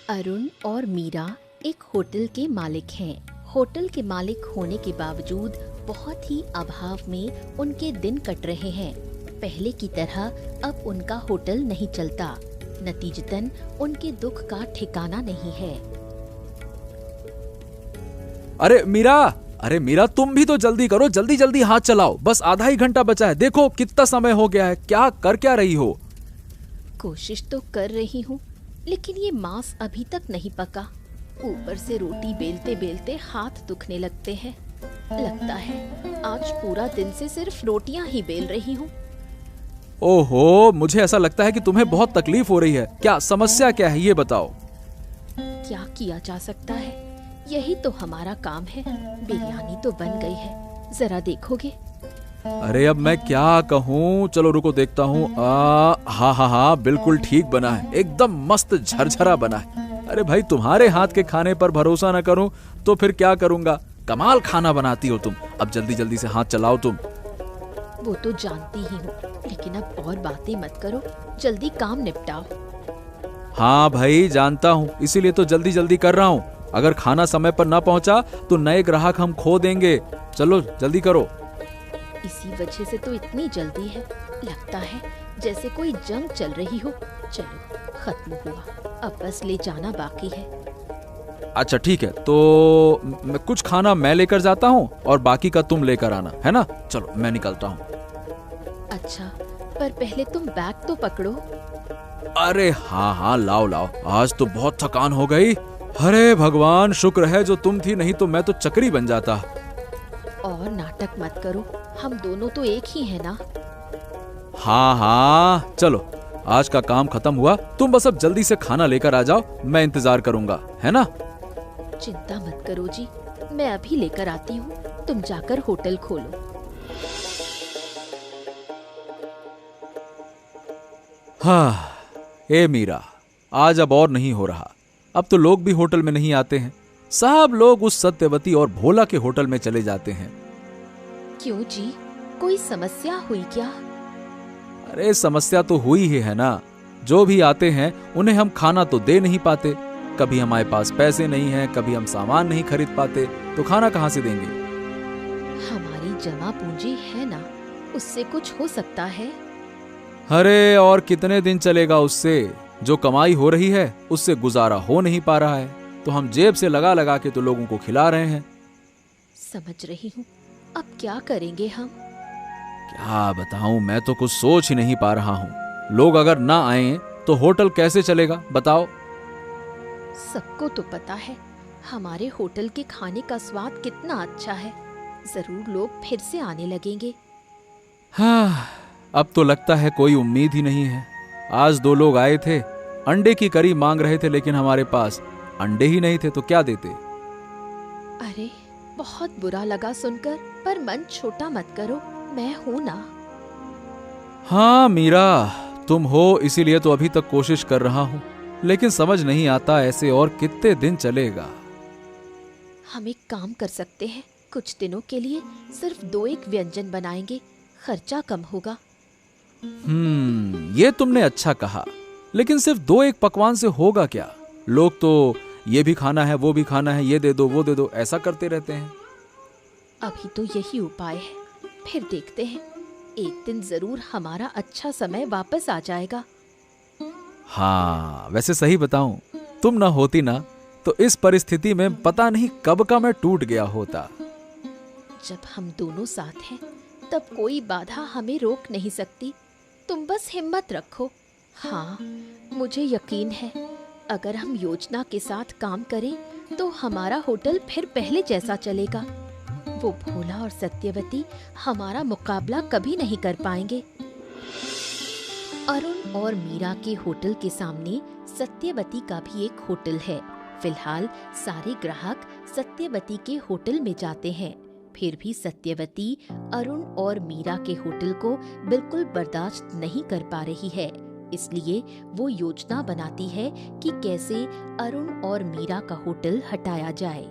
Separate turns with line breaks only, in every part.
अरुण और मीरा एक होटल के मालिक हैं। होटल के मालिक होने के बावजूद बहुत ही अभाव में उनके दिन कट रहे हैं। पहले की तरह अब उनका होटल नहीं चलता। नतीजतन उनके दुख का ठिकाना नहीं है।
अरे मीरा, तुम भी तो जल्दी करो, जल्दी जल्दी हाथ चलाओ। बस आधा ही घंटा बचा है। देखो कितना समय हो गया है। क्या रही हो?
कोशिश तो कर रही हूँ, लेकिन ये मांस अभी तक नहीं पका। ऊपर से रोटी बेलते बेलते हाथ दुखने लगते हैं। लगता है आज पूरा दिन से सिर्फ रोटियां ही बेल रही हूँ।
ओहो, मुझे ऐसा लगता है कि तुम्हें बहुत तकलीफ हो रही है। क्या समस्या क्या है, ये बताओ।
क्या किया जा सकता है, यही तो हमारा काम है। बिरयानी तो बन गई है, जरा देखोगे?
अरे अब मैं क्या कहूँ, चलो रुको देखता हूँ। हाँ, बिल्कुल ठीक बना है, एकदम मस्त झरझरा बना है। अरे भाई, तुम्हारे हाथ के खाने पर भरोसा न करूँ तो फिर क्या करूँगा। कमाल खाना बनाती हो तुम। अब जल्दी जल्दी से हाथ चलाओ तुम।
वो तो जानती ही हूँ, लेकिन अब और बातें मत करो, जल्दी काम निपटाओ।
हाँ भाई जानता हूँ, इसीलिए तो जल्दी जल्दी कर रहा हूँ। अगर खाना समय पर ना पहुँचा तो नए ग्राहक हम खो देंगे। चलो जल्दी करो।
इसी वजह से तो इतनी जल्दी है। लगता है जैसे कोई जंग चल रही हो। चलो खत्म हुआ, अब बस ले जाना बाकी है।
अच्छा ठीक है, तो कुछ खाना मैं लेकर जाता हूँ और बाकी का तुम लेकर आना, है ना? चलो मैं निकलता हूँ।
अच्छा, पर पहले तुम बैग तो पकड़ो।
अरे हाँ, लाओ। आज तो बहुत थकान हो गई। अरे भगवान, शुक्र है जो तुम थी, नहीं तो मैं तो चक्री बन जाता।
और नाटक मत करो, हम दोनों तो एक ही हैं ना।
हाँ, चलो आज का काम खत्म हुआ। तुम बस अब जल्दी से खाना लेकर आ जाओ, मैं इंतजार करूंगा, है ना?
चिंता मत करो जी, मैं अभी लेकर आती हूँ। तुम जाकर होटल खोलो।
हाँ, ए मीरा, आज अब और नहीं हो रहा। अब तो लोग भी होटल में नहीं आते हैं। सब लोग उस सत्यवती और भोला के होटल में चले जाते हैं।
क्यों जी, कोई समस्या हुई क्या?
अरे समस्या तो हुई ही है ना। जो भी आते हैं उन्हें हम खाना तो दे नहीं पाते। कभी हमारे पास पैसे नहीं हैं, कभी हम सामान नहीं खरीद पाते, तो खाना कहाँ से देंगे?
हमारी जमा पूंजी है ना, उससे कुछ हो सकता है।
अरे और कितने दिन चलेगा उससे? जो कमाई हो रही है उससे गुजारा हो नहीं पा रहा है, तो हम जेब से लगा लगा के तो लोगों को खिला रहे हैं।
समझ रही हूँ, अब क्या करेंगे हम?
क्या बताऊं, मैं तो कुछ सोच ही नहीं पा रहा हूँ। लोग अगर ना आए तो होटल कैसे चलेगा, बताओ?
सबको तो पता है हमारे होटल के खाने का स्वाद कितना अच्छा है। जरूर लोग फिर से आने लगेंगे।
हाँ, अब तो लगता है कोई उम्मीद ही नहीं है। आज 2 लोग आए थे, अंडे की करी मांग रहे थे, लेकिन हमारे पास अंडे ही नहीं थे, तो क्या देते?
अरे बहुत बुरा लगा सुनकर, पर मन छोटा मत करो, मैं हूं ना।
हाँ मीरा, तुम हो, इसीलिए तो अभी तक कोशिश कर रहा हूँ, लेकिन समझ नहीं आता ऐसे और कितने दिन चलेगा।
हम एक काम कर सकते हैं, कुछ दिनों के लिए सिर्फ 2-1 व्यंजन बनाएंगे, खर्चा कम होगा।
ये तुमने अच्छा कहा, लेकिन सिर्फ 2-1 पकवान से होगा क्या? लोग तो ये भी खाना है, वो भी खाना है, ये दे दो, वो दे दो, ऐसा करते रहते हैं।
अभी तो यही उपाय है, फिर देखते हैं। एक दिन जरूर हमारा अच्छा समय वापस आ जाएगा।
हाँ, वैसे सही बताऊं, तुम ना होती ना तो इस परिस्थिति में पता नहीं कब का मैं टूट गया होता।
जब हम दोनों साथ हैं, तब कोई बाधा हमें रोक नहीं सकती। तुम बस हिम्मत रखो। हाँ, मुझे यकीन है, अगर हम योजना के साथ काम करें तो हमारा होटल फिर पहले जैसा चलेगा। वो भोला और सत्यवती हमारा मुकाबला कभी नहीं कर पाएंगे। अरुण और मीरा के होटल के सामने सत्यवती का भी एक होटल है। फिलहाल सारे ग्राहक सत्यवती के होटल में जाते हैं, फिर भी सत्यवती अरुण और मीरा के होटल को बिल्कुल बर्दाश्त नहीं कर पा रही है। इसलिए वो योजना बनाती है कि कैसे अरुण और मीरा का होटल हटाया जाए।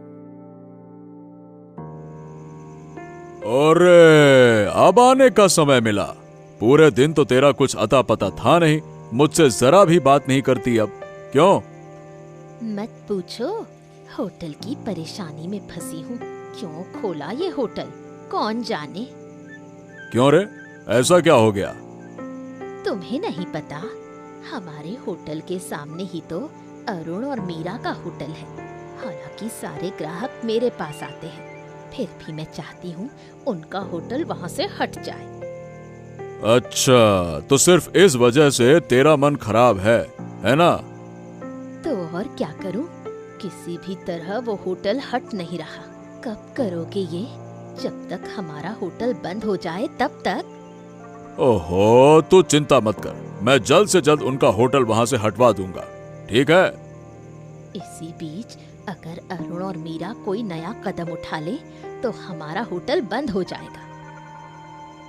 अरे अब आने का समय मिला। पूरे दिन तो तेरा कुछ अता पता था नहीं, मुझसे जरा भी बात नहीं करती अब, क्यों?
मत पूछो, होटल की परेशानी में फंसी हूँ। क्यों खोला ये होटल, कौन जाने।
क्यों रे, ऐसा क्या हो गया?
तुम्हें नहीं पता, हमारे होटल के सामने ही तो अरुण और मीरा का होटल है। हालांकि सारे ग्राहक मेरे पास आते हैं, फिर भी मैं चाहती हूँ उनका होटल वहाँ से हट जाए।
अच्छा, तो सिर्फ इस वजह से तेरा मन खराब है ना?
तो और क्या करूँ, किसी भी तरह वो होटल हट नहीं रहा। कब करोगे ये? जब तक हमारा होटल बंद हो जाए तब तक।
ओहो, तू चिंता मत कर, मैं जल्द से जल्द उनका होटल वहाँ से हटवा दूंगा, ठीक है?
इसी बीच अगर अरुण और मीरा कोई नया कदम उठा ले तो हमारा होटल बंद हो जाएगा।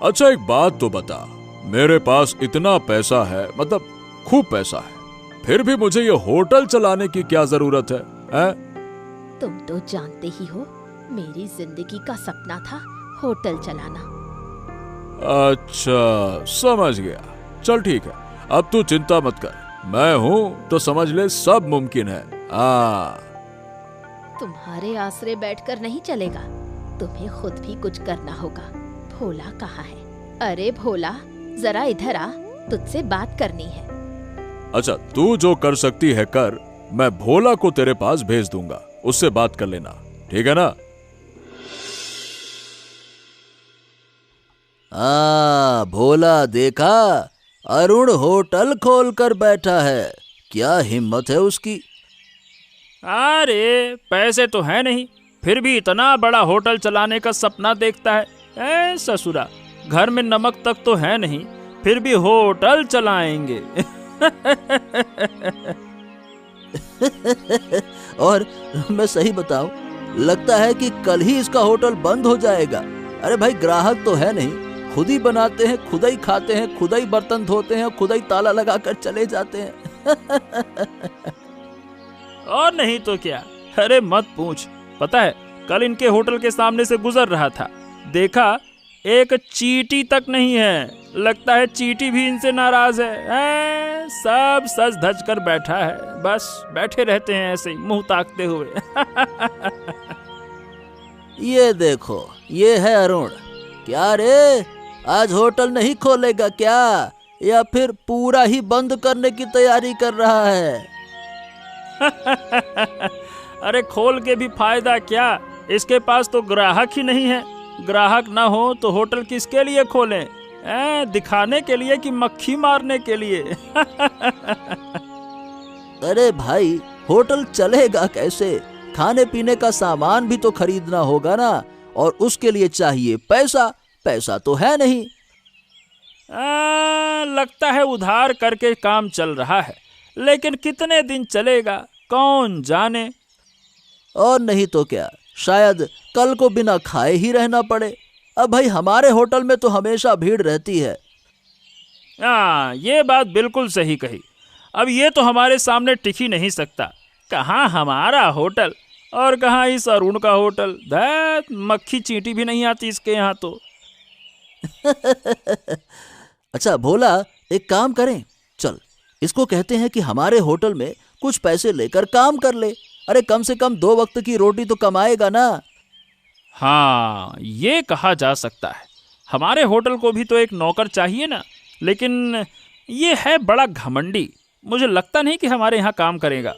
अच्छा एक बात तो बता, मेरे पास इतना पैसा है, मतलब खूब पैसा है, फिर भी मुझे ये होटल चलाने की क्या जरूरत है?
तुम तो जानते ही हो, मेरी जिंदगी का सपना था होटल चलाना।
अच्छा, समझ गया। चल ठीक है, अब तू चिंता मत कर, मैं हूँ तो समझ ले सब मुमकिन है।
तुम्हारे आसरे बैठकर नहीं चलेगा, तुम्हें खुद भी कुछ करना होगा। भोला कहाँ है? अरे भोला, जरा इधर आ, तुझसे बात करनी है।
अच्छा, तू जो कर सकती है कर, मैं भोला को तेरे पास भेज दूंगा, उससे बात कर लेना, ठीक है ना?
भोला देखा, अरुण होटल खोलकर बैठा है, क्या हिम्मत है उसकी।
अरे पैसे तो है नहीं, फिर भी इतना बड़ा होटल चलाने का सपना देखता है। ए ससुरा, घर में नमक तक तो है नहीं, फिर भी होटल चलाएंगे।
और मैं सही बताऊं, लगता है कि कल ही इसका होटल बंद हो जाएगा। अरे भाई, ग्राहक तो है नहीं, खुद ही बनाते हैं, खुद ही खाते हैं, खुद ही बर्तन धोते हैं, खुद ही ताला लगाकर चले जाते हैं।
और नहीं तो क्या। अरे मत पूछ, पता है कल इनके होटल के सामने से गुजर रहा था, देखा एक चींटी तक नहीं है, लगता है चींटी भी इनसे नाराज है। सब सज धज कर बैठा है, बस बैठे रहते हैं ऐसे ही मुंह ताकते हुए।
ये देखो, ये है अरुण। क्या रे, आज होटल नहीं खोलेगा क्या, या फिर पूरा ही बंद करने की तैयारी कर रहा है?
अरे खोल के भी फायदा क्या, इसके पास तो ग्राहक ही नहीं है। ग्राहक ना हो तो होटल किसके लिए खोलें? दिखाने के लिए कि मक्खी मारने के लिए?
अरे भाई, होटल चलेगा कैसे? खाने पीने का सामान भी तो खरीदना होगा ना, और उसके लिए चाहिए पैसा। पैसा तो है नहीं।
लगता है उधार करके काम चल रहा है, लेकिन कितने दिन चलेगा कौन जाने।
और नहीं तो क्या, शायद कल को बिना खाए ही रहना पड़े। अब भाई, हमारे होटल में तो हमेशा भीड़ रहती है।
ये बात बिल्कुल सही कही। अब ये तो हमारे सामने टिक ही नहीं सकता। कहाँ हमारा होटल और कहाँ इस अरुण का होटल। धैत, मक्खी चींटी भी नहीं आती इसके यहाँ तो।
अच्छा भोला, एक काम करें, चल इसको कहते हैं कि हमारे होटल में कुछ पैसे लेकर काम कर ले। अरे कम से कम 2 वक्त की रोटी तो कमाएगा ना।
हाँ, ये कहा जा सकता है। हमारे होटल को भी तो एक नौकर चाहिए ना, लेकिन ये है बड़ा घमंडी, मुझे लगता नहीं कि हमारे यहाँ काम करेगा।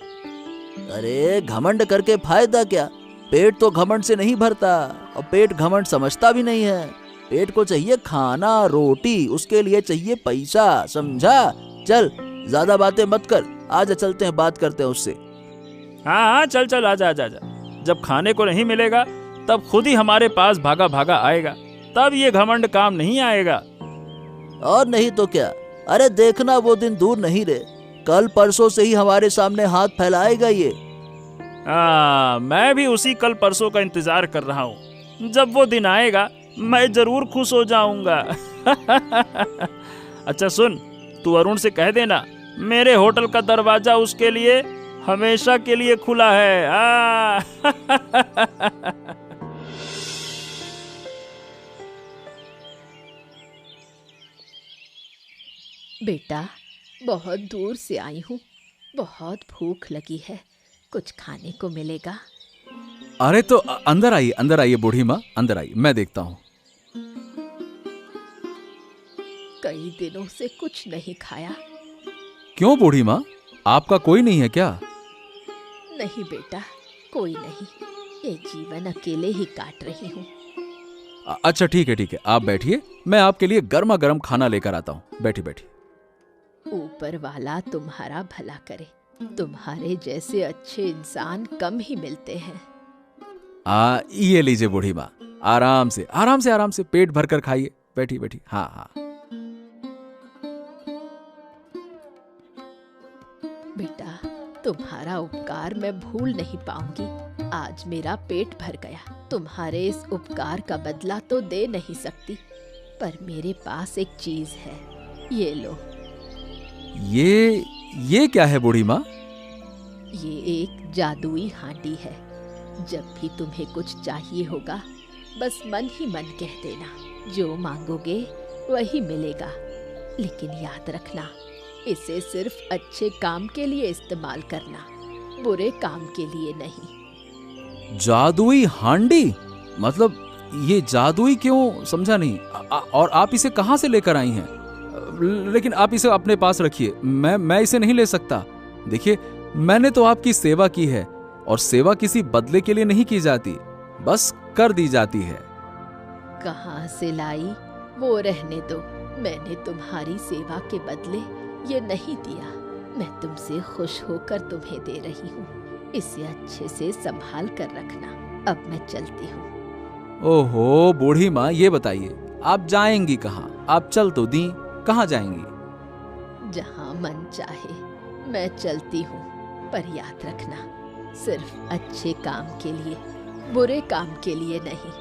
अरे घमंड करके फायदा क्या, पेट तो घमंड से नहीं भरता, और पेट घमंड समझता भी नहीं है। पेट को चाहिए खाना, रोटी, उसके लिए चाहिए पैसा, समझा? चल ज्यादा बातें मत कर, आजा चलते हैं, बात करते हैं उससे।
हाँ, चल चल, आजा आजा आजा। जब खाने को नहीं मिलेगा तब खुद ही हमारे पास भागा भागा आएगा, तब ये घमंड काम नहीं आएगा।
और नहीं तो क्या। अरे देखना, वो दिन दूर नहीं रे, कल परसों से ही हमारे सामने हाथ फैलाएगा ये।
मैं भी उसी कल परसों का इंतजार कर रहा हूँ। जब वो दिन आएगा मैं जरूर खुश हो जाऊंगा। अच्छा सुन, तू अरुण से कह देना मेरे होटल का दरवाजा उसके लिए हमेशा के लिए खुला है।
बेटा, बहुत दूर से आई हूँ, बहुत भूख लगी है, कुछ खाने को मिलेगा?
अरे तो अंदर आइए बूढ़ी माँ, अंदर आइए, मैं देखता हूँ।
कई दिनों से कुछ नहीं खाया।
क्यों बूढ़ी माँ, आपका कोई नहीं है क्या?
नहीं बेटा, कोई नहीं, ये जीवन अकेले ही काट रही हूँ।
अच्छा ठीक है, आप बैठिए, मैं आपके लिए गर्मा गर्म खाना लेकर आता हूँ। बैठिए।
ऊपर वाला तुम्हारा भला करे, तुम्हारे जैसे अच्छे इंसान कम ही मिलते हैं।
ये लीजिए बूढ़ी माँ, आराम से पेट भरकर खाइए। बैठिए। हाँ।
बेटा, तुम्हारा उपकार मैं भूल नहीं पाऊंगी। आज मेरा पेट भर गया। तुम्हारे इस उपकार का बदला तो दे नहीं सकती, पर मेरे पास एक चीज है, ये लो।
ये क्या है बूढ़ी माँ?
ये एक जादुई हांडी है। जब भी तुम्हें कुछ चाहिए होगा, बस मन ही मन कह देना, जो मांगोगे वही मिलेगा। लेकिन याद रखना, इसे सिर्फ अच्छे काम के लिए इस्तेमाल करना, बुरे काम के लिए नहीं।
जादुई हांडी? मतलब ये जादुई क्यों, समझा नहीं। और आप इसे कहाँ से लेकर आई हैं? लेकिन आप इसे अपने पास रखिए, मैं इसे नहीं ले सकता। देखिए, मैंने तो आपकी सेवा की है, और सेवा किसी बदले के लिए नहीं की जाती, बस कर दी जाती है।
कहाँ से लाई वो रहने दो। मैंने तुम्हारी सेवा के बदले ये नहीं दिया। मैं तुमसे खुश होकर तुम्हें दे रही हूँ। इसे अच्छे से संभाल कर रखना। अब मैं चलती हूँ।
ओहो बूढ़ी माँ, ये बताइए, आप जाएंगी कहाँ? आप चल तो दी, कहाँ जाएंगी?
जहाँ मन चाहे मैं चलती हूँ, पर याद रखना, सिर्फ अच्छे काम के लिए, बुरे काम के लिए नहीं।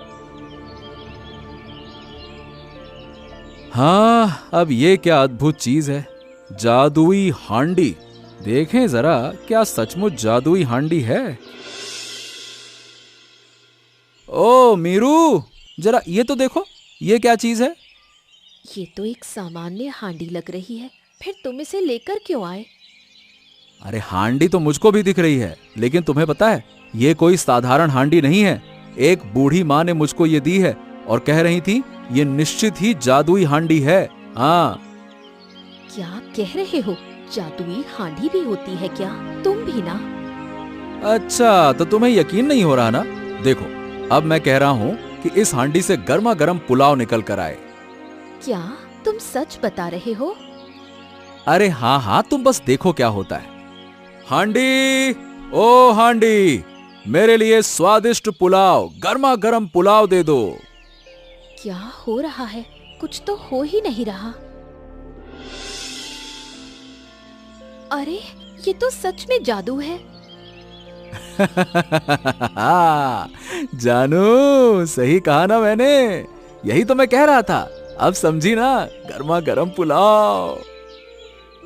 हाँ, अब ये क्या अद्भुत चीज है, जादुई हांडी। देखें जरा, क्या सचमुच जादुई हांडी है? ओ मीरू, जरा ये तो देखो, ये क्या चीज है?
ये तो एक सामान्य हांडी लग रही है, फिर तुम इसे लेकर क्यों आए?
अरे हांडी तो मुझको भी दिख रही है, लेकिन तुम्हें पता है, ये कोई साधारण हांडी नहीं है। एक बूढ़ी माँ ने मुझको ये दी है और कह रही थी ये निश्चित ही जादुई हांडी है। हाँ।
क्या कह रहे हो? जादुई हांडी भी होती है क्या? तुम भी ना?
अच्छा, तो तुम्हें यकीन नहीं हो रहा ना? देखो, अब मैं कह रहा हूँ कि इस हांडी से गर्मा गर्म पुलाव निकल कर आए।
क्या तुम सच बता रहे हो?
अरे हाँ, तुम बस देखो क्या होता है। हांडी, ओ हांडी, मेरे लिए स्वादिष्ट पुलाव, गर्मा गर्म पुलाव दे दो।
क्या हो रहा है? कुछ तो हो ही नहीं रहा। अरे, ये तो सच में जादू है।
जानू, सही कहा ना मैंने? यही तो मैं कह रहा था। अब समझी ना, गर्मा गर्म पुलाव।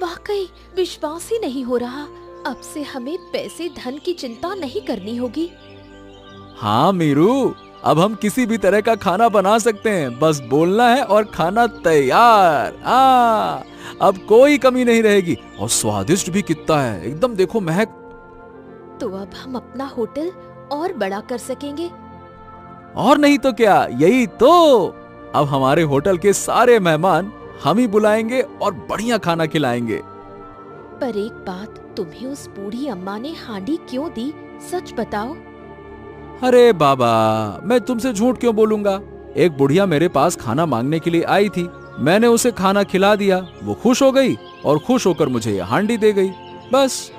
वाकई विश्वास ही नहीं हो रहा। अब से हमें पैसे धन की चिंता नहीं करनी होगी।
हाँ मीरू, अब हम किसी भी तरह का खाना बना सकते हैं, बस बोलना है और खाना तैयार। अब कोई कमी नहीं रहेगी, और स्वादिष्ट भी कितना है, एकदम देखो महक।
तो अब हम अपना होटल और बड़ा कर सकेंगे।
और नहीं तो क्या, यही तो। अब हमारे होटल के सारे मेहमान हम ही बुलाएंगे और बढ़िया खाना खिलाएंगे।
पर एक बात, तुम्हें उस बूढ़ी अम्मा ने हांडी क्यों दी? सच बताओ।
अरे बाबा, मैं तुमसे झूठ क्यों बोलूंगा? एक बुढ़िया मेरे पास खाना मांगने के लिए आई थी, मैंने उसे खाना खिला दिया, वो खुश हो गई और खुश होकर मुझे ये हांडी दे गई, बस।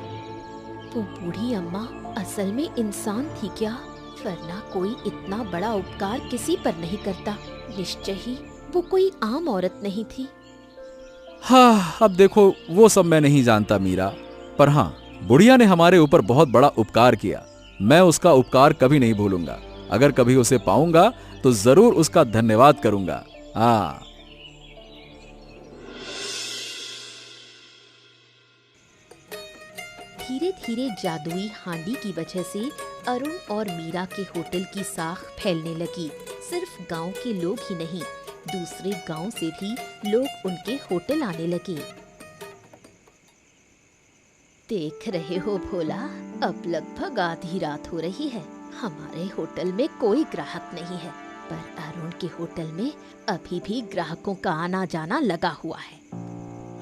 वो बूढ़ी अम्मा असल में इंसान थी क्या? वरना कोई इतना बड़ा उपकार किसी पर नहीं करता। निश्चय ही वो कोई आम औरत नहीं थी।
हाँ, अब देखो, वो सब मैं नहीं जानता मीरा, पर हाँ, बुढ़िया ने हमारे ऊपर बहुत बड़ा उपकार किया। मैं उसका उपकार कभी नहीं भूलूंगा। अगर कभी उसे पाऊंगा तो जरूर उसका धन्यवाद करूंगा। हाँ।
धीरे धीरे जादुई हांडी की वजह से अरुण और मीरा के होटल की साख फैलने लगी। सिर्फ गांव के लोग ही नहीं, दूसरे गांव से भी लोग उनके होटल आने लगे। देख रहे हो भोला, अब लगभग आधी रात हो रही है। हमारे होटल में कोई ग्राहक नहीं है, पर अरुण के होटल में अभी भी ग्राहकों का आना जाना लगा हुआ है।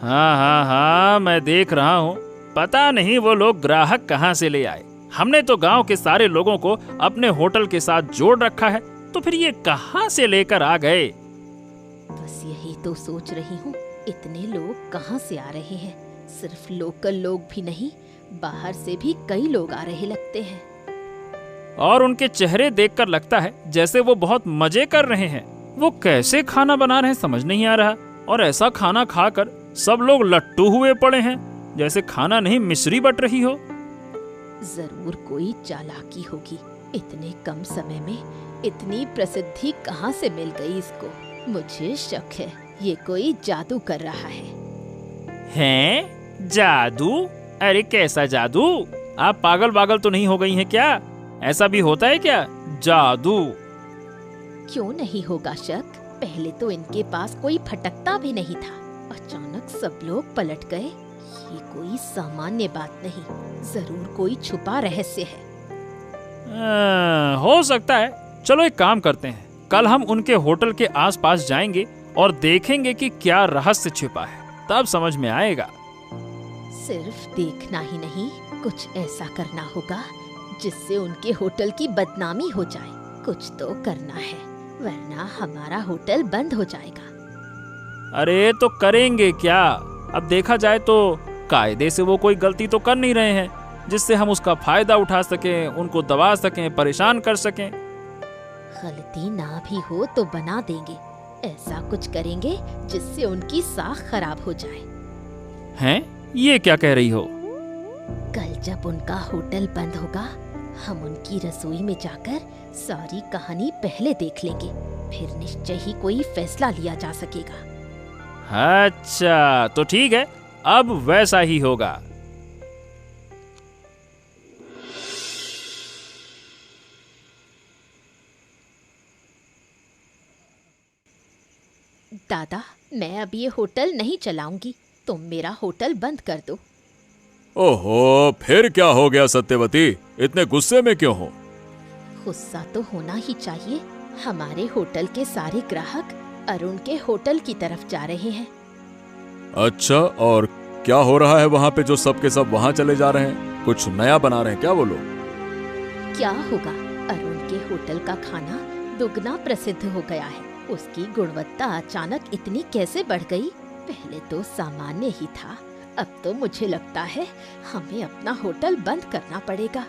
हाँ हाँ हाँ, मैं देख रहा हूँ। पता नहीं वो लोग ग्राहक कहाँ से ले आए। हमने तो गांव के सारे लोगों को अपने होटल के साथ जोड़ रखा है, तो फिर ये कहाँ से लेकर आ गए?
बस यही तो सोच रही हूँ, इतने लोग कहाँ से आ रहे हैं। सिर्फ लोकल लोग भी नहीं, बाहर से भी कई लोग आ रहे लगते हैं।
और उनके चेहरे देखकर लगता है जैसे वो बहुत मजे कर रहे हैं। वो कैसे खाना बना रहे हैं समझ नहीं आ रहा, और ऐसा खाना खाकर सब लोग लट्टू हुए पड़े हैं, जैसे खाना नहीं मिश्री बट रही हो।
जरूर कोई चालाकी होगी। इतने कम समय में इतनी प्रसिद्धि कहाँ से मिल गई इसको। मुझे शक है ये कोई जादू कर रहा है।
हैं? जादू? अरे कैसा जादू? आप पागल पागल तो नहीं हो गई हैं क्या? ऐसा भी होता है क्या जादू?
क्यों नहीं होगा शक। पहले तो इनके पास कोई फटकता भी नहीं था, अचानक सब लोग पलट गए। ये कोई सामान्य बात नहीं, जरूर कोई छुपा रहस्य है।
हो सकता है। चलो एक काम करते हैं, कल हम उनके होटल के आसपास जाएंगे और देखेंगे कि क्या रहस्य छिपा है, तब समझ में आएगा।
सिर्फ देखना ही नहीं, कुछ ऐसा करना होगा जिससे उनके होटल की बदनामी हो जाए। कुछ तो करना है, वरना हमारा होटल बंद हो जाएगा।
अरे तो करेंगे क्या? अब देखा जाए तो कायदे से वो कोई गलती तो कर नहीं रहे हैं जिससे हम उसका फायदा उठा सकें, उनको दबा सकें, परेशान कर सकें।
गलती ना भी हो तो बना देंगे। ऐसा कुछ करेंगे जिससे उनकी साख खराब हो जाए।
हैं? ये क्या कह रही हो?
कल जब उनका होटल बंद होगा, हम उनकी रसोई में जाकर सारी कहानी पहले देख लेंगे, फिर निश्चय ही कोई फैसला लिया जा सकेगा।
अच्छा तो ठीक है, अब वैसा ही होगा।
दादा, मैं अब ये होटल नहीं चलाऊंगी, तुम मेरा होटल बंद कर दो।
ओहो, फिर क्या हो गया सत्यवती? इतने गुस्से में क्यों हो?
गुस्सा तो होना ही चाहिए। हमारे होटल के सारे ग्राहक अरुण के होटल की तरफ जा रहे हैं।
अच्छा, और क्या हो रहा है वहाँ पे जो सब के सब वहाँ चले जा रहे हैं? कुछ नया बना रहे हैं क्या वो लोग?
क्या होगा, अरुण के होटल का खाना दुगना प्रसिद्ध हो गया है। उसकी गुणवत्ता अचानक इतनी कैसे बढ़ गई? पहले तो सामान्य ही था, अब तो मुझे लगता है हमें अपना होटल बंद करना पड़ेगा।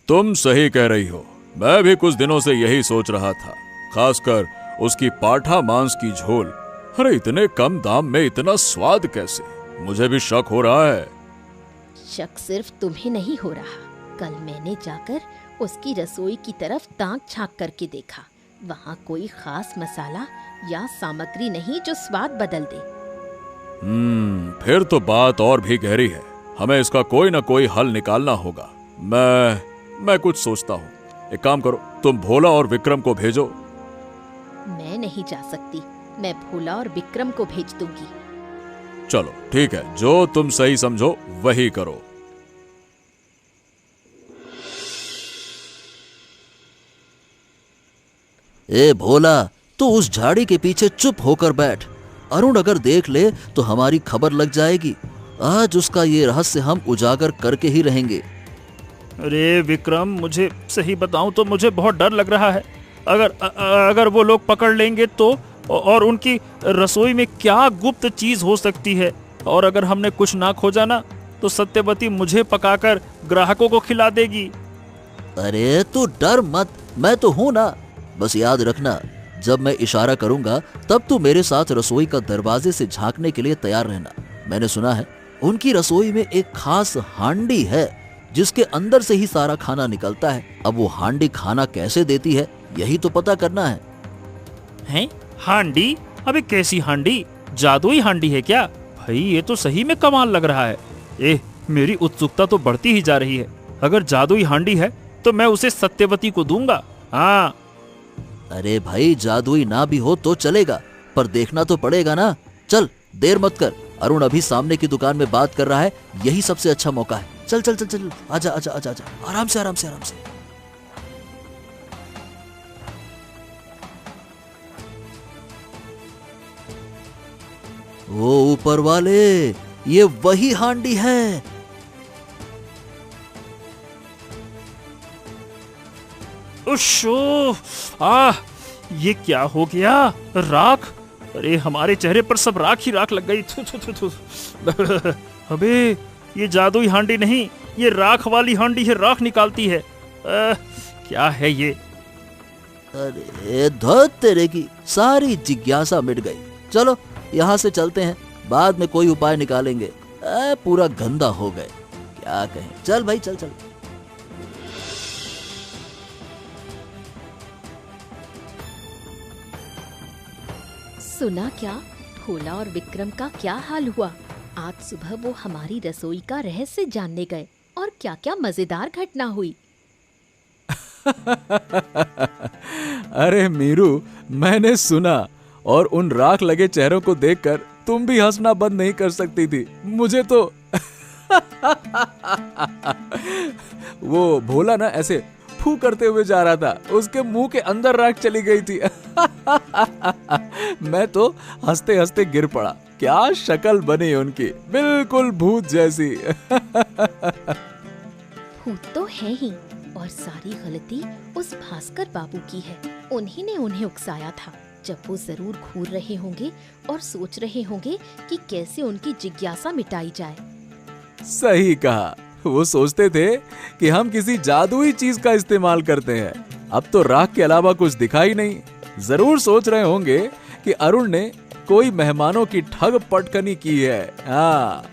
तुम सही कह रही हो। मैं भी कुछ दिनों से यही सोच रहा था, खासकर उसकी पाठा मांस की झोल। अरे इतने कम दाम में इतना स्वाद कैसे? मुझे भी शक हो रहा है।
शक सिर्फ तुम्हें नहीं हो रहा। कल मैंने जाकर उसकी रसोई की तरफ ताक झांक करके देखा। वहाँ कोई खास मसाला या सामग्री नहीं जो स्वाद बदल दे।
फिर तो बात और भी गहरी है। हमें इसका कोई ना कोई हल निकालना होगा। मैं कुछ सोचता हूँ। एक काम करो, तुम भोला और विक्रम को भेजो।
मैं नहीं जा सकती, मैं भोला और विक्रम को भेज दूंगी।
चलो ठीक है, जो तुम सही समझो वही करो।
ए भोला, तू उस झाड़ी के पीछे चुप होकर बैठ। अरुण अगर देख ले तो हमारी खबर लग जाएगी। आज उसका ये रहस्य हम उजागर करके ही रहेंगे।
अरे विक्रम, मुझे सही बताऊं तो मुझे बहुत डर लग रहा है। अगर वो लोग पकड़ लेंगे तो, और उनकी रसोई में क्या गुप्त चीज हो सकती है, और अगर हमने कुछ ना खोजा ना तो सत्यवती मुझे पकाकर ग्राहकों को खिला देगी।
अरे तू डर मत, मैं तो हूं ना। बस याद रखना, जब मैं इशारा करूंगा तब तू मेरे साथ रसोई का दरवाजे से झांकने के लिए तैयार रहना। मैंने सुना है उनकी रसोई में एक खास हांडी है जिसके अंदर से ही सारा खाना निकलता है। अब वो हांडी खाना कैसे देती है, यही तो पता करना है।
हैं? हांडी? अबे कैसी हांडी? जादुई हांडी है क्या? भाई ये तो सही में कमाल लग रहा है। मेरी उत्सुकता तो बढ़ती ही जा रही है। अगर जादुई हांडी है तो मैं उसे सत्यवती को दूंगा। हाँ।
अरे भाई, जादुई ना भी हो तो चलेगा, पर देखना तो पड़ेगा ना। चल देर मत कर, अरुण अभी सामने की दुकान में बात कर रहा है, यही सबसे अच्छा मौका है। चल चल चल चल, आजा आजा आजा आजा, आराम से आराम से आराम से। ओ ऊपर वाले, ये वही हांडी है।
उश्शो, ये क्या हो गया? राख? अरे हमारे चेहरे पर सब राख ही राख लग गई। थू, थू, थू, थू। अबे ये जादुई हांडी नहीं, ये राख वाली हांडी है, राख निकालती है। क्या है ये?
अरे धत तेरे की, सारी जिज्ञासा मिट गई। चलो यहाँ से चलते हैं, बाद में कोई उपाय निकालेंगे। पूरा गंदा हो गए, क्या कहें। चल भाई चल चल।
सुना क्या, भोला और विक्रम का क्या हाल हुआ? आज सुबह वो हमारी रसोई का रहस्य जानने गए और क्या क्या मजेदार घटना हुई।
अरे मीरू, मैंने सुना, और उन राख लगे चेहरों को देखकर तुम भी हंसना बंद नहीं कर सकती थी। मुझे तो वो भोला ना ऐसे फू करते हुए जा रहा था, उसके मुंह के अंदर राख चली गई थी। मैं तो हंसते हंसते गिर पड़ा। क्या शक्ल बनी उनकी, बिल्कुल भूत जैसी।
भूत तो है ही, और सारी गलती उस भास्कर बाबू की है। उन्हीं ने उन्हें उकसाया था। जब वो जरूर घूर रहे होंगे और सोच रहे होंगे कि कैसे उनकी जिज्ञासा मिटाई जाए।
सही कहा, वो सोचते थे कि हम किसी जादुई चीज का इस्तेमाल करते हैं। अब तो राख के अलावा कुछ दिखाई नहीं। जरूर सोच रहे होंगे कि अरुण ने कोई मेहमानों की ठग पटकनी की है। हाँ,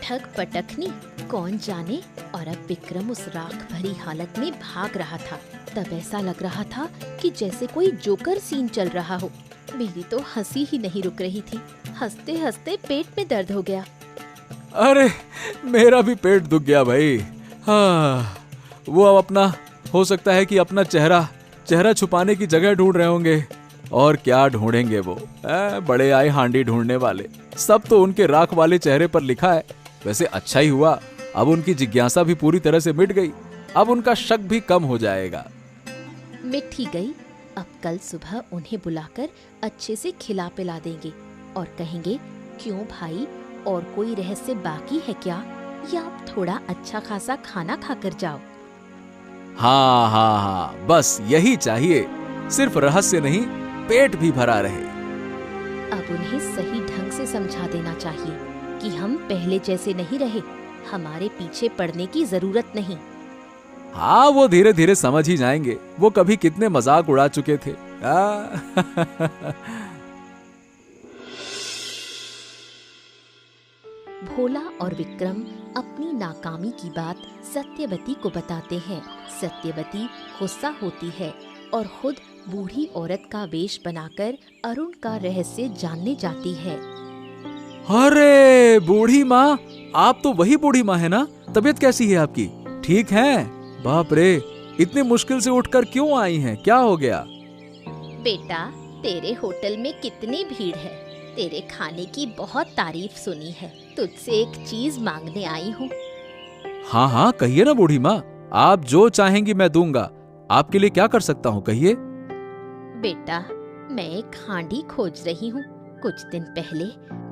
ठग पटकनी कौन जाने। और अब विक्रम उस राख भरी हालत में भाग रहा था। तब ऐसा लग रहा था कि जैसे कोई जोकर सीन चल रहा हो। मेरी तो हंसी ही नहीं रुक रही थी। हंसते हंसते पेट में दर्द हो गया।
अरे मेरा भी पेट दुख गया भाई। हाँ, वो अब अपना, हो सकता है कि अपना चेहरा छुपाने की जगह ढूंढ रहे होंगे। और क्या ढूंढेंगे वो, बड़े आए हांडी ढूंढने वाले। सब तो उनके राख वाले चेहरे पर लिखा है। वैसे अच्छा ही हुआ, अब उनकी जिज्ञासा भी पूरी तरह से मिट गई। अब उनका शक भी कम हो जाएगा।
मिट ही गई। अब कल सुबह उन्हें बुलाकर अच्छे से खिला पिला देंगे और कहेंगे, क्यों भाई, और कोई रहस्य बाकी है क्या, या अब थोड़ा अच्छा खासा खाना खाकर जाओ।
हाँ हाँ हाँ, बस यही चाहिए। सिर्फ रहस्य नहीं, पेट भी भरा रहे।
अब उन्हें सही ढंग से समझा देना चाहिए कि हम पहले जैसे नहीं रहे। हमारे पीछे पड़ने की जरूरत नहीं।
हाँ, वो धीरे धीरे समझ ही जाएंगे। वो कभी कितने मजाक उड़ा चुके थे।
भोला और विक्रम अपनी नाकामी की बात सत्यवती को बताते हैं। सत्यवती गुस्सा होती है और खुद बूढ़ी औरत का वेश बनाकर अरुण का रहस्य जानने जाती है।
अरे बूढ़ी माँ, आप तो वही बूढ़ी माँ है ना? तबीयत कैसी है आपकी? ठीक है? बाप रे, इतनी मुश्किल से उठकर क्यों आई हैं? क्या हो गया?
बेटा, तेरे होटल में कितनी भीड़ है। तेरे खाने की बहुत तारीफ सुनी है। तुझसे एक चीज मांगने आई हूँ।
हाँ हाँ, कहिए ना बूढ़ी माँ, आप जो चाहेंगी मैं दूंगा। आपके लिए क्या कर सकता हूँ, कहिए।
बेटा, मैं एक हांडी खोज रही हूँ। कुछ दिन पहले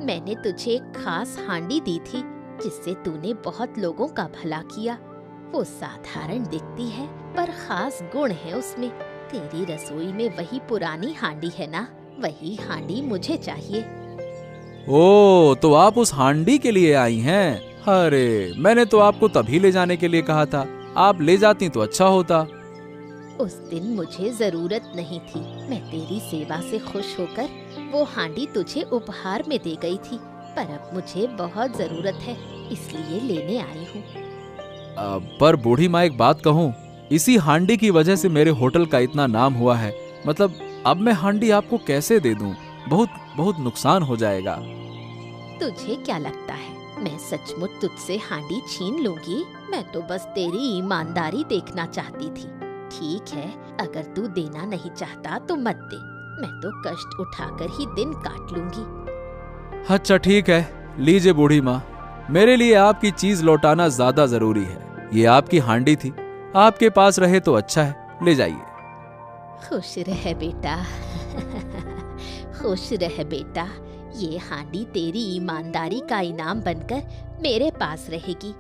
मैंने तुझे एक खास हांडी दी थी, जिससे तूने बहुत लोगों का भला किया। वो साधारण दिखती है, पर खास गुण है उसमें। तेरी रसोई में वही पुरानी हांडी है ना? वही हांडी मुझे चाहिए।
ओ, तो आप उस हांडी के लिए आई हैं? अरे, मैंने तो आपको तभी ले जाने के लिए कहा था। आप ले जाती तो अच्छा होता।
उस दिन मुझे जरूरत नहीं थी। मैं तेरी सेवा से खुश होकर वो हांडी तुझे उपहार में दे गई थी, पर अब मुझे बहुत जरूरत है, इसलिए लेने आई हूँ।
पर बूढ़ी माँ, एक बात कहूँ, इसी हांडी की वजह से मेरे होटल का इतना नाम हुआ है। मतलब अब मैं हांडी आपको कैसे दे दूं? बहुत बहुत नुकसान हो जाएगा।
तुझे क्या लगता है मैं सचमुच तुझसे हांडी छीन लूंगी? मैं तो बस तेरी ईमानदारी देखना चाहती थी। ठीक है, अगर तू देना नहीं चाहता तो मत दे। मैं तो कष्ट उठाकर ही दिन काट लूंगी।
अच्छा ठीक है, लीजिए बूढ़ी माँ, मेरे लिए आपकी चीज लौटाना ज्यादा जरूरी है। ये आपकी हांडी थी, आपके पास रहे तो अच्छा है, ले जाइए।
खुश रह बेटा। खुश रह बेटा, ये हांडी तेरी ईमानदारी का इनाम बनकर मेरे पास रहेगी।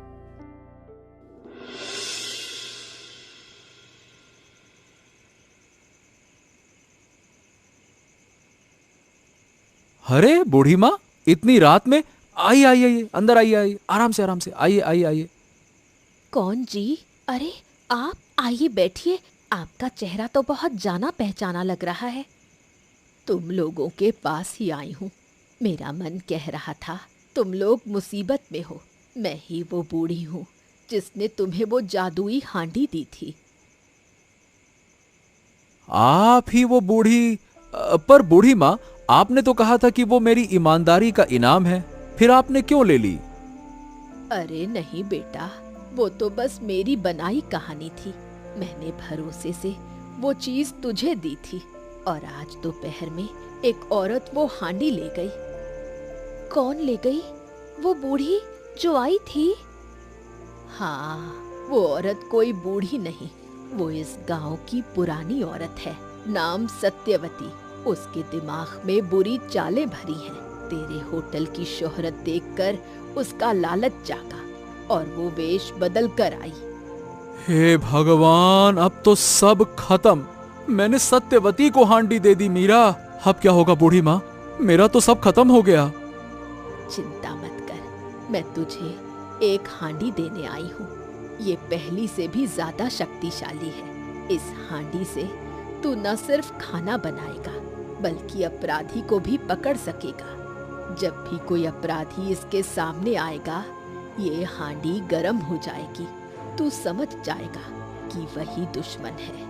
अरे बूढ़ी माँ, इतनी रात में? आइए आइए आइए, अंदर आइए आइए, आराम से आइए आइए आइए।
कौन जी? अरे आप आइए, बैठिए। आपका चेहरा तो बहुत जाना पहचाना लग रहा है। तुम लोगों के पास ही आई हूँ। मेरा मन कह रहा था तुम लोग मुसीबत में हो। मैं ही वो बूढ़ी हूँ जिसने तुम्हें वो जादुई हांडी दी थी।
आप ही वो बूढ़ी? पर बूढ़ी माँ, आपने तो कहा था कि वो मेरी ईमानदारी का इनाम है, फिर आपने क्यों ले ली?
अरे नहीं बेटा, वो तो बस मेरी बनाई कहानी थी। मैंने भरोसे से वो चीज तुझे दी थी और आज दोपहर में एक औरत वो हांडी ले गई। कौन ले गई? वो बूढ़ी जो आई थी? हाँ, वो औरत कोई बूढ़ी नहीं, वो इस गांव की पुरानी औरत है, नाम सत्यवती। उसके दिमाग में बुरी चालें भरी हैं। तेरे होटल की शोहरत देखकर उसका लालच जागा और वो वेश बदल कर आई।
हे भगवान, अब तो सब खत्म। मैंने सत्यवती को हांडी दे दी मीरा। अब क्या होगा बूढ़ी माँ? मेरा तो सब खत्म हो गया।
चिंता मत कर, मैं तुझे एक हांडी देने आई हूँ। ये पहली से भी ज्यादा शक्तिशाली है। इस हांडी से तू न सिर्फ खाना बनाएगा बल्कि अपराधी को भी पकड़ सकेगा। जब भी कोई अपराधी इसके सामने आएगा, ये हांडी गर्म हो जाएगी। तू समझ जाएगा कि वही दुश्मन है।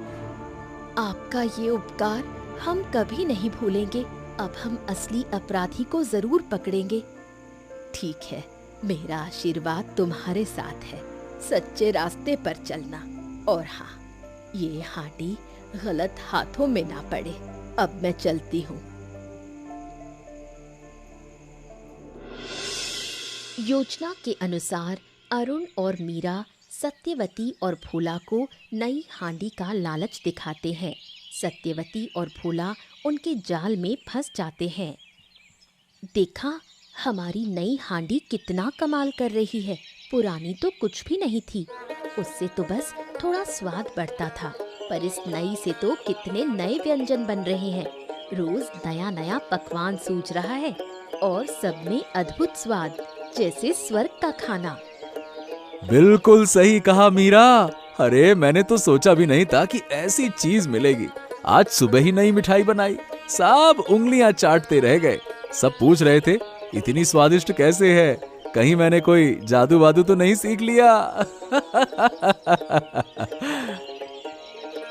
आपका ये उपकार हम कभी नहीं भूलेंगे। अब हम असली अपराधी को जरूर पकड़ेंगे। ठीक है, मेरा आशीर्वाद तुम्हारे साथ है। सच्चे रास्ते पर चलना। और हाँ, ये हांडी गलत हाथों में ना पड़े। अब मैं चलती हूँ। योजना के अनुसार अरुण और मीरा सत्यवती और भोला को नई हांडी का लालच दिखाते हैं। सत्यवती और भोला उनके जाल में फंस जाते हैं। देखा, हमारी नई हांडी कितना कमाल कर रही है। पुरानी तो कुछ भी नहीं थी, उससे तो बस थोड़ा स्वाद बढ़ता था, पर इस नई से तो कितने नए व्यंजन बन रहे हैं। रोज नया नया पकवान सूझ रहा है और सब में अद्भुत स्वाद, जैसे स्वर्ग का खाना।
बिल्कुल सही कहा मीरा। अरे मैंने तो सोचा भी नहीं था कि ऐसी चीज मिलेगी। आज सुबह ही नई मिठाई बनाई, सब उंगलियां चाटते रह गए। सब पूछ रहे थे इतनी स्वादिष्ट कैसे है, कहीं मैंने कोई जादू वादू तो नहीं सीख लिया।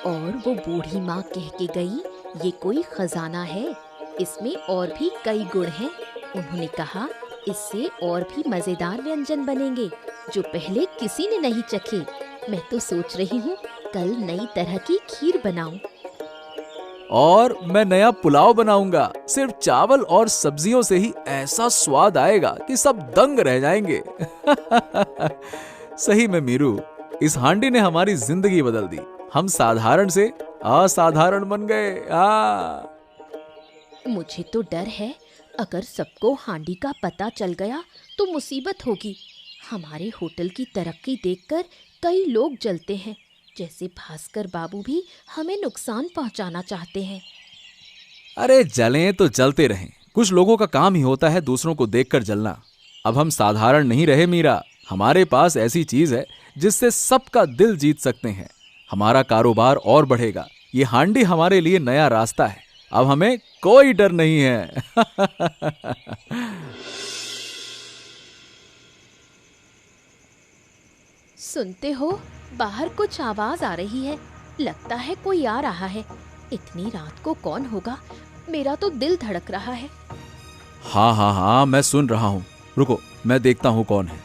और वो बूढ़ी माँ कह के गई, ये कोई खजाना है, इसमें और भी कई गुण हैं। उन्होंने कहा इससे और भी मजेदार व्यंजन बनेंगे जो पहले किसी ने नहीं चखे। मैं तो सोच रही हूँ कल नई तरह की खीर बनाऊं।
और मैं नया पुलाव बनाऊंगा। सिर्फ चावल और सब्जियों से ही ऐसा स्वाद आएगा कि सब दंग रह जाएंगे। सही में मीरू, इस हांडी ने हमारी जिंदगी बदल दी। हम साधारण से असाधारण बन गए।
मुझे तो डर है, अगर सबको हांडी का पता चल गया तो मुसीबत होगी। हमारे होटल की तरक्की देखकर कई लोग जलते हैं, जैसे भास्कर बाबू भी हमें नुकसान पहुंचाना चाहते हैं।
अरे जलें तो जलते रहें, कुछ लोगों का काम ही होता है दूसरों को देखकर जलना। अब हम साधारण नहीं रहे मीरा, हमारे पास ऐसी चीज है जिससे सबका दिल जीत सकते हैं। हमारा कारोबार और बढ़ेगा। ये हांडी हमारे लिए नया रास्ता है। अब हमें कोई डर नहीं है।
सुनते हो, बाहर कुछ आवाज आ रही है। लगता है कोई आ रहा है। इतनी रात को कौन होगा? मेरा तो दिल धड़क रहा है।
हाँ हाँ हाँ, मैं सुन रहा हूँ। रुको, मैं देखता हूँ कौन है।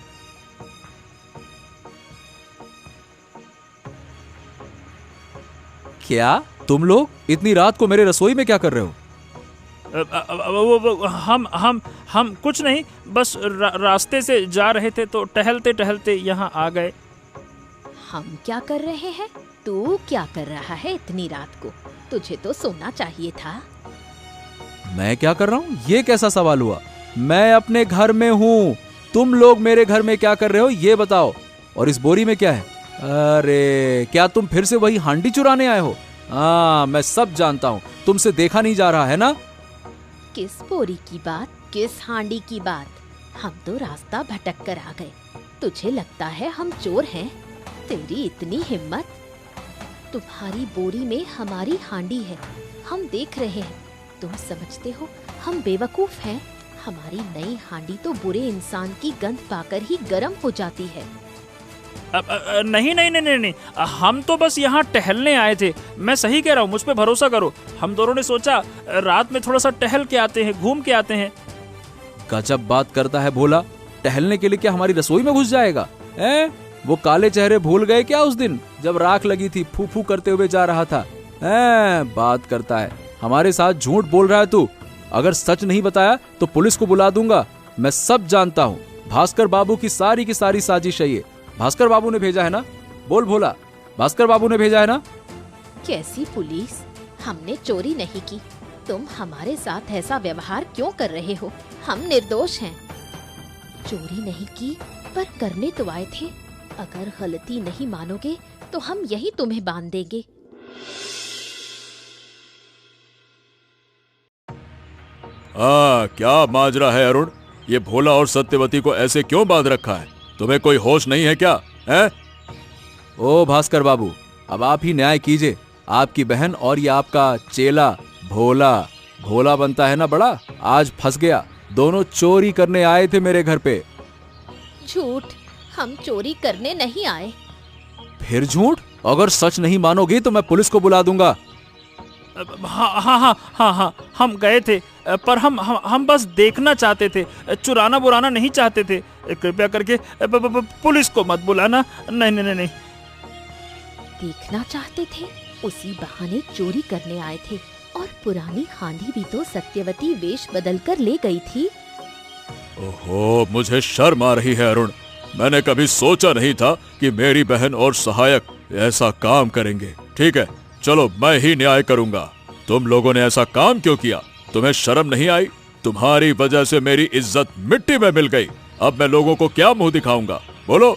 क्या तुम लोग इतनी रात को मेरे रसोई में क्या कर रहे हो?
हम कुछ नहीं, बस रास्ते से जा रहे थे तो टहलते टहलते यहाँ आ गए।
हम क्या कर रहे हैं? तू क्या कर रहा है इतनी रात को? तुझे तो सोना चाहिए था।
मैं क्या कर रहा हूँ? ये कैसा सवाल हुआ? मैं अपने घर में हूँ, तुम लोग मेरे घर में क्या कर रहे हो ये बताओ। और इस बोरी में क्या है? अरे क्या तुम फिर से वही हांडी चुराने आए हो? हाँ, मैं सब जानता हूँ, तुमसे देखा नहीं जा रहा है ना।
किस बोरी की बात, किस हांडी की बात? हम तो रास्ता भटक कर आ गए। तुझे लगता है हम चोर हैं? तेरी इतनी हिम्मत? तुम्हारी बोरी में हमारी हांडी है, हम देख रहे हैं। तुम समझते हो हम बेवकूफ हैं? हमारी नई हांडी तो बुरे इंसान की गंध पाकर ही गर्म हो जाती है।
नहीं नहीं नहीं नहीं, हम तो बस यहाँ टहलने आए थे। मैं सही कह रहा हूँ, मुझ पे भरोसा करो। हम दोनों ने सोचा रात में थोड़ा सा टहल के आते हैं, घूम के आते हैं।
गजब बात करता है भोला। टहलने के लिए क्या हमारी रसोई में घुस जाएगा? वो काले चेहरे भूल गए क्या उस दिन जब राख लगी थी, फू फू करते हुए जा रहा था? बात करता है, हमारे साथ झूठ बोल रहा है तू। अगर सच नहीं बताया तो पुलिस को बुला दूंगा। मैं सब जानता हूँ। भास्कर बाबू की सारी साजिश है ये। भास्कर बाबू ने भेजा है ना? बोल भोला, भास्कर बाबू ने भेजा है ना?
कैसी पुलिस? हमने चोरी नहीं की। तुम हमारे साथ ऐसा व्यवहार क्यों कर रहे हो? हम निर्दोष हैं। चोरी नहीं की पर करने तो आए थे। अगर गलती नहीं मानोगे तो हम यही तुम्हें बांध देंगे।
क्या माजरा है अरुण? ये भोला और सत्यवती को ऐसे क्यों बांध रखा है? तुम्हें कोई होश नहीं है क्या? ओ भास्कर बाबू, अब आप ही न्याय कीजिए। आपकी बहन और ये आपका चेला भोला, भोला बनता है ना बड़ा, आज फंस गया। दोनों चोरी करने आए थे मेरे घर पे।
झूठ, हम चोरी करने नहीं आए।
फिर झूठ? अगर सच नहीं मानोगी तो मैं पुलिस को बुला दूंगा।
हाँ, हम गए थे, पर हम बस देखना चाहते थे, चुराना बुराना नहीं चाहते थे। कृपया करके पुलिस को मत बुलाना। नहीं।
देखना चाहते थे? उसी बहाने चोरी करने आए थे। और पुरानी हांडी भी तो सत्यवती वेश बदलकर ले गई थी।
ओहो, मुझे शर्म आ रही है अरुण। मैंने कभी सोचा नहीं था कि मेरी बहन और सहायक ऐसा काम करेंगे। ठीक है, चलो मैं ही न्याय करूंगा। तुम लोगों ने ऐसा काम क्यों किया? तुम्हें शर्म नहीं आई? तुम्हारी वजह से मेरी इज्जत मिट्टी में मिल गई। अब मैं लोगों को क्या मुंह दिखाऊंगा? बोलो।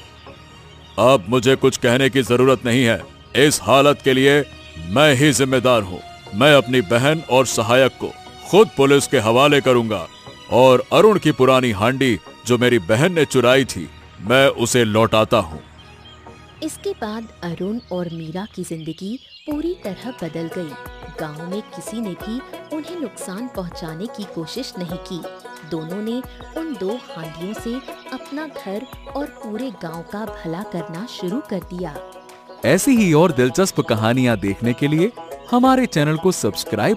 अब मुझे कुछ कहने की जरूरत नहीं है। इस हालत के लिए मैं ही जिम्मेदार हूँ। मैं अपनी बहन और सहायक को खुद पुलिस के हवाले करूंगा और अरुण की पुरानी हांडी जो मेरी बहन ने चुराई थी, मैं उसे लौटाता हूँ।
इसके बाद अरुण और मीरा की जिंदगी पूरी तरह बदल गई। गांव में किसी ने भी उन्हें नुकसान पहुंचाने की कोशिश नहीं की। दोनों ने उन 2 हांडियों से अपना घर और पूरे गांव का भला करना शुरू कर दिया।
ऐसी ही और दिलचस्प कहानियाँ देखने के लिए हमारे चैनल को सब्सक्राइब